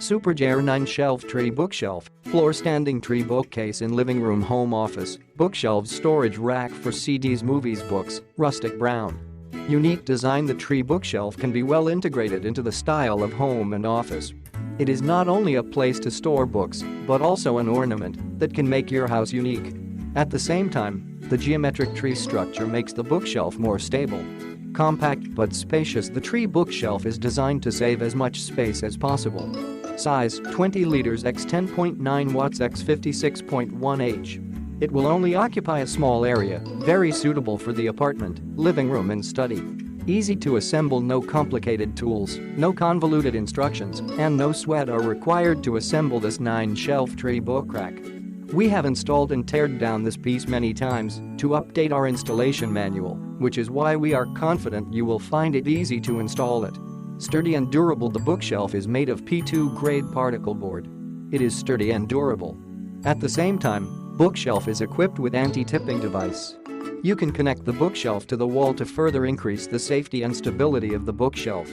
SUPERJARE 9-shelf tree bookshelf, floor-standing tree bookcase in living room home office, bookshelves storage rack for CDs movies books, rustic brown. Unique design. The tree bookshelf can be well integrated into the style of home and office. It is not only a place to store books, but also an ornament that can make your house unique. At the same time, the geometric tree structure makes the bookshelf more stable. Compact but spacious, the tree bookshelf is designed to save as much space as possible. Size 20 liters x 10.9 watts x 56.1 H. It will only occupy a small area, very suitable for the apartment, living room and study. Easy to assemble, no complicated tools, no convoluted instructions, and no sweat are required to assemble this 9-shelf tree bookrack. We have installed and teared down this piece many times to update our installation manual, which is why we are confident you will find it easy to install it. Sturdy and durable. The bookshelf is made of P2 grade particle board. It is sturdy and durable. At the same time, bookshelf is equipped with anti-tipping device. You can connect the bookshelf to the wall to further increase the safety and stability of the bookshelf.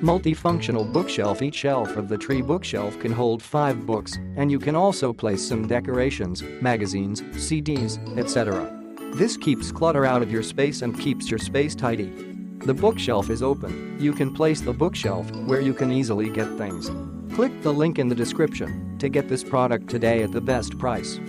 Multifunctional bookshelf. Each shelf of the tree bookshelf can hold 5 books, and you can also place some decorations, magazines, CDs, etc. This keeps clutter out of your space and keeps your space tidy. The bookshelf is open. You can place the bookshelf where you can easily get things. Click the link in the description to get this product today at the best price.